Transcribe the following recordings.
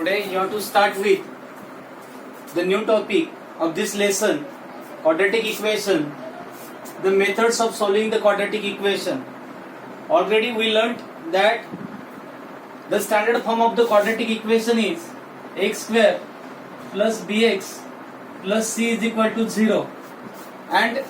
Today you have to start with the new topic of this lesson, quadratic equation, the methods of solving the quadratic equation. Already we learnt that the standard form of the quadratic equation is x square plus bx plus c is equal to 0, and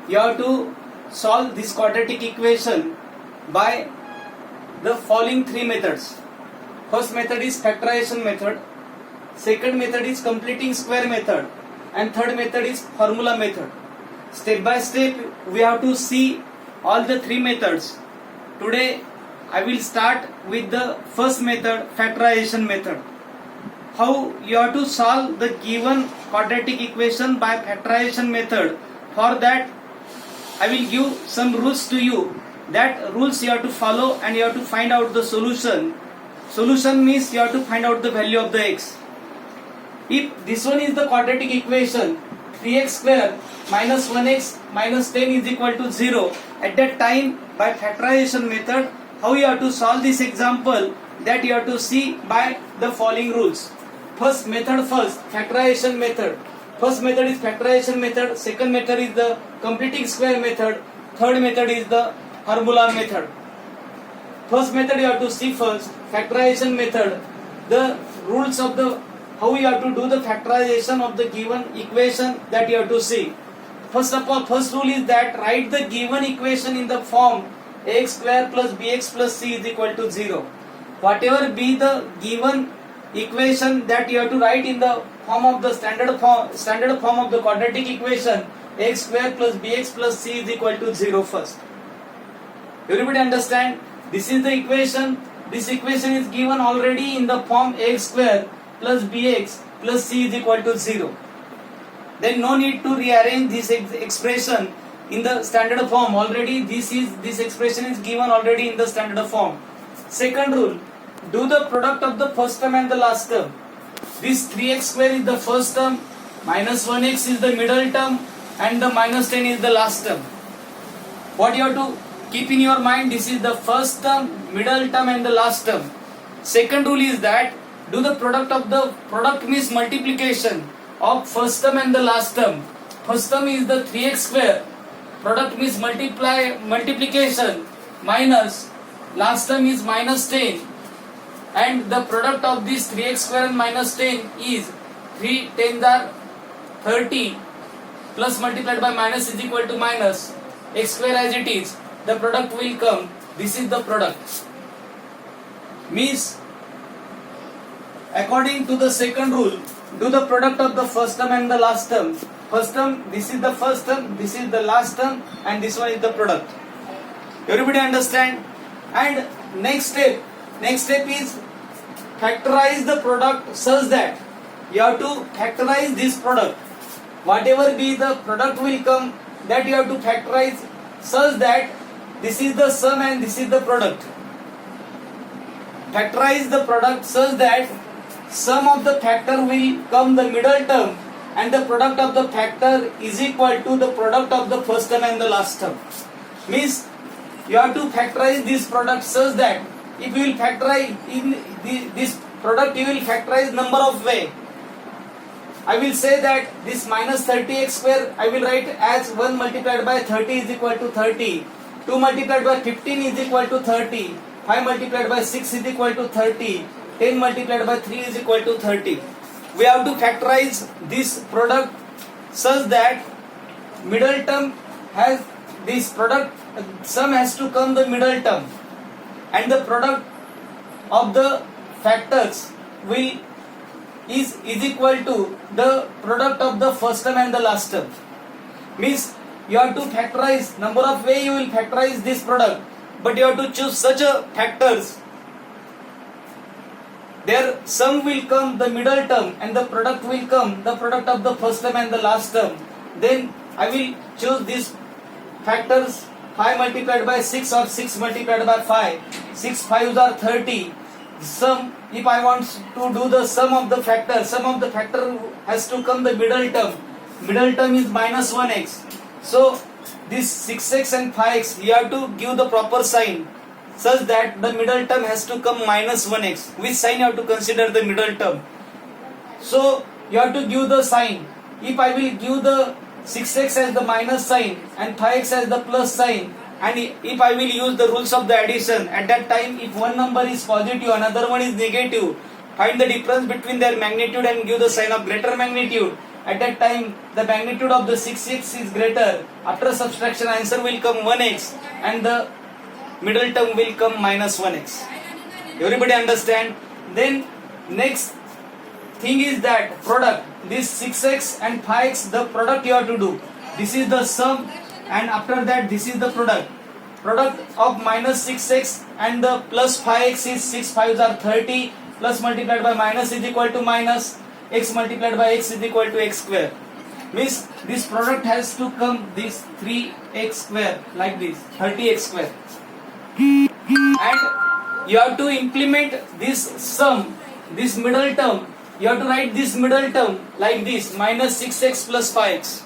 you have to solve this quadratic equation by the following three methods. First method is factorization method, second method is completing square method, and third method is formula method. Step by step we have to see all the three methods. Today I will start with the first method, factorization method. How you have to solve the given quadratic equation by factorization method. For that I will give some rules to you. That rules you have to follow and you have to find out the solution. Solution means you have to find out the value of the x. If this one is the quadratic equation, 3x square minus 1x minus 10 is equal to 0. At that time, by factorization method, how you have to solve this example, that you have to see by the following rules. First method, factorization method. First method is factorization method, second method is the completing square method, third method is the formula method. First method you have to see first, factorization method. The rules of the how you have to do the factorization of the given equation, that you have to see. First of all, first rule is that write the given equation in the form ax square plus bx plus c is equal to 0. Whatever be the given equation, that you have to write in the form of the standard form of the quadratic equation, x square plus bx plus c is equal to 0 first. Everybody understand? This is the equation. This equation is given already in the form x square plus bx plus c is equal to 0. Then no need to rearrange this expression in the standard form. Already this expression is given already in the standard form. Second rule, do the product of the first term and the last term. This 3x square is the first term, minus 1x is the middle term, and the minus 10 is the last term. What you have to keep in your mind, this is the first term, middle term, and the last term. Second rule is that do the product means multiplication of first term and the last term. First term is the 3x square, product means multiplication, minus last term is minus 10, and the product of this 3x square and minus 10 is 3 10s are 30, plus multiplied by minus is equal to minus, x square as it is, the product will come. This is the product. Means according to the second rule, do the product of the first term and the last term. First term, this is the first term, this is the last term, and this one is the product. Everybody understand? And next step is factorize the product such that you have to factorize this product. Whatever be the product will come, that you have to factorize such that this is the sum and this is the product. Factorize the product such that sum of the factor will come the middle term, and the product of the factor is equal to the product of the first term and the last term. Means you have to factorize this product such that if you will factorize in this product, you will factorize number of way. I will say that this minus 30x square I will write as 1 multiplied by 30 is equal to 30, 2 multiplied by 15 is equal to 30, 5 multiplied by 6 is equal to 30, 10 multiplied by 3 is equal to 30. We have to factorize this product such that middle term has this product, sum has to come the middle term, and the product of the factors is equal to the product of the first term and the last term. Means you have to factorize, number of way you will factorize this product, but you have to choose such a factors. Their sum will come the middle term, and the product will come the product of the first term and the last term. Then I will choose these factors, 5 multiplied by 6 or 6 multiplied by 5. 6 5s are 30. Sum, if I want to do the sum of the factor has to come the middle term. Middle term is minus 1x. So this 6x and 5x, you have to give the proper sign. such that the middle term has to come minus 1x. Which sign you have to consider the middle term? So you have to give the sign. If I will give the 6x as the minus sign and 5x as the plus sign, and if I will use the rules of the addition, at that time if one number is positive, another one is negative, find the difference between their magnitude and give the sign of greater magnitude. At that time the magnitude of the 6x is greater. After subtraction, answer will come 1x and the middle term will come minus 1x. Everybody understand? Then next thing is that product. This 6x and 5x, the product you have to do. This is the sum, and after that this is the product. Product of minus 6x and the plus 5x is 6 5s are 30, plus multiplied by minus is equal to minus, x multiplied by x is equal to x square. Means this product has to come this 3x square, like this 30x square. And you have to implement this sum, this middle term. You have to write this middle term like this, minus 6x plus 5x.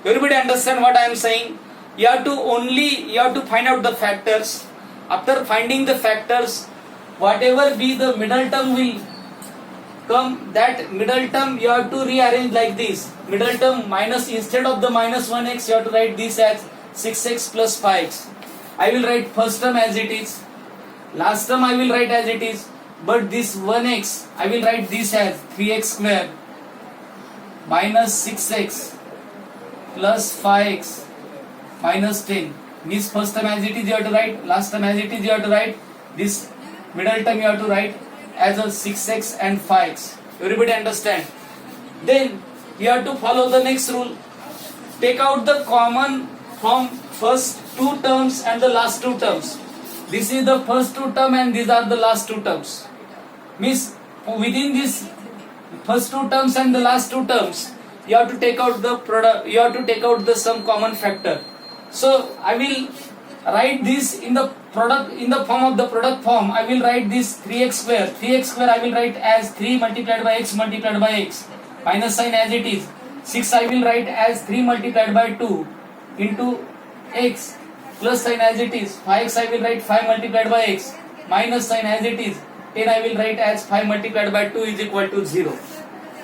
Everybody understand what I am saying? You have to find out the factors. After finding the factors, whatever be the middle term will come, that middle term you have to rearrange like this. Middle term minus, instead of the minus 1x, you have to write this as 6x plus 5x. I will write first term as it is. Last term I will write as it is. But this 1x, I will write this as 3x square minus 6x plus 5x minus 10. Means first term as it is you have to write, last term as it is you have to write, this middle term you have to write as a 6x and 5x. Everybody understand? Then you have to follow the next rule. Take out the common from first two terms and the last two terms. This is the first two terms and these are the last two terms. Means within this first two terms and the last two terms, you have to take out the product, you have to take out the some common factor. So I will write this in the product, in the form of the product form. I will write this 3x square. 3x square I will write as 3 multiplied by x multiplied by x, minus sign as it is. 6 I will write as 3 multiplied by 2 into x, plus sign as it is. 5x I will write 5 multiplied by x, minus sign as it is. 10 I will write as 5 multiplied by 2 is equal to 0.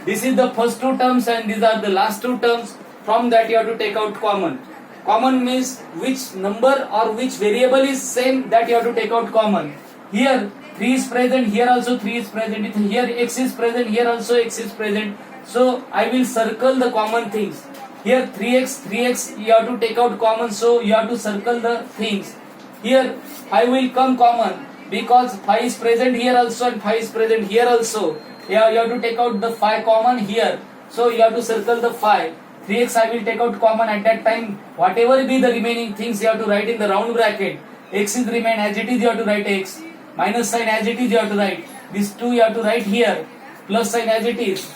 This is the first two terms and these are the last two terms. From that you have to take out common. Common means which number or which variable is same, that you have to take out common. Here 3 is present, here also 3 is present, here x is present, here also x is present. So I will circle the common things. Here 3x you have to take out common, so you have to circle the things. Here 5 will come common because 5 is present here also and 5 is present here also. You have to take out the 5 common here, so you have to circle the 5. 3x I will take out common. At that time whatever be the remaining things you have to write in the round bracket. X is remain as it is, you have to write x, minus sign as it is you have to write, this 2 you have to write here, plus sign as it is.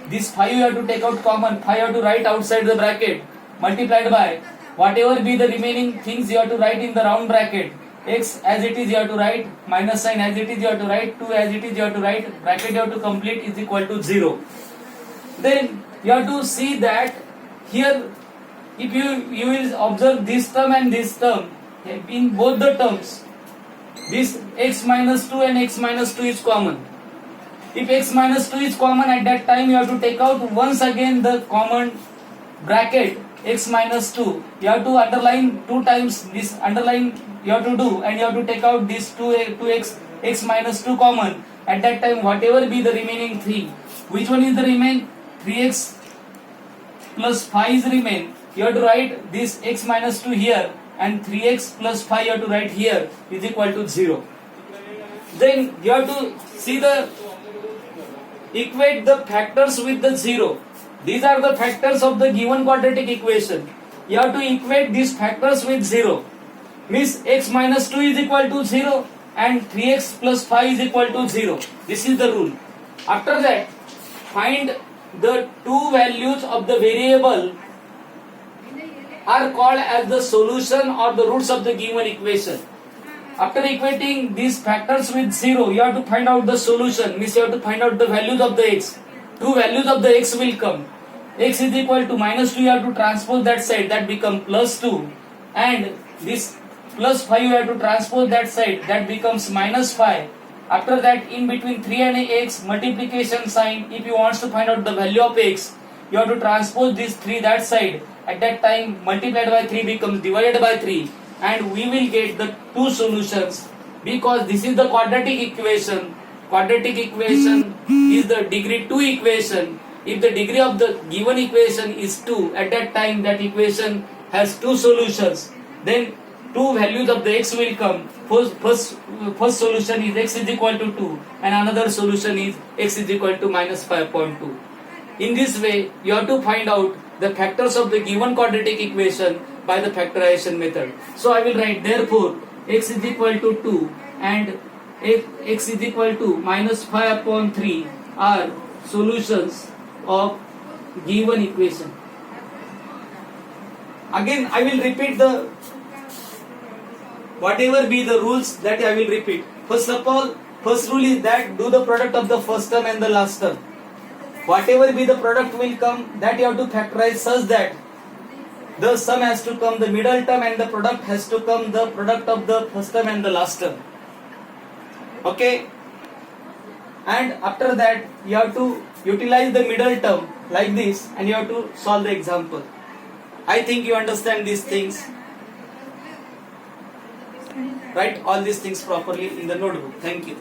This 5 you have to take out common, 5 you have to write outside the bracket, multiplied by whatever be the remaining things you have to write in the round bracket. X as it is you have to write, minus sign as it is you have to write, 2 as it is you have to write, bracket you have to complete is equal to 0. Then you have to see that here if you will observe this term and this term, in both the terms this x minus 2 and x minus 2 is common. If x minus 2 is common, at that time you have to take out once again the common bracket x minus 2. You have to underline 2 times, this underline you have to do, and you have to take out this 2x x minus 2 common. At that time whatever be the remaining 3, which one is the remain? 3x plus 5 is remain. You have to write this x minus 2 here and 3x plus 5 you have to write here is equal to 0. Then you have to see the equate the factors with the 0. These are the factors of the given quadratic equation. You have to equate these factors with 0. Means x minus 2 is equal to 0 and 3x plus 5 is equal to 0. This is the rule. After that, find the two values of the variable are called as the solution or the roots of the given equation. After equating these factors with 0, you have to find out the solution. Means you have to find out the values of the x. Two values of the x will come. X is equal to minus 2, you have to transpose that side, that become plus 2. And this plus 5 you have to transpose that side, that becomes minus 5. After that, in between 3 and x, multiplication sign, if you want to find out the value of x, you have to transpose this 3 that side. At that time, multiplied by 3 becomes divided by 3, and we will get the two solutions, because this is the quadratic equation. Quadratic equation is the degree 2 equation. If the degree of the given equation is 2, at that time that equation has two solutions. Then two values of the x will come. First solution is x is equal to 2, and another solution is x is equal to minus 5.2. In this way, you have to find out the factors of the given quadratic equation by the factorization method. So I will write, therefore x is equal to 2 and x is equal to minus 5 upon 3 are solutions of given equation. Again, I will repeat the whatever be the rules, that I will repeat. First of all, first rule is that do the product of the first term and the last term. Whatever be the product will come, that you have to factorize such that the sum has to come the middle term and the product has to come the product of the first term and the last term. Okay? And after that, you have to utilize the middle term like this, and you have to solve the example. I think you understand these things. Write all these things properly in the notebook. Thank you.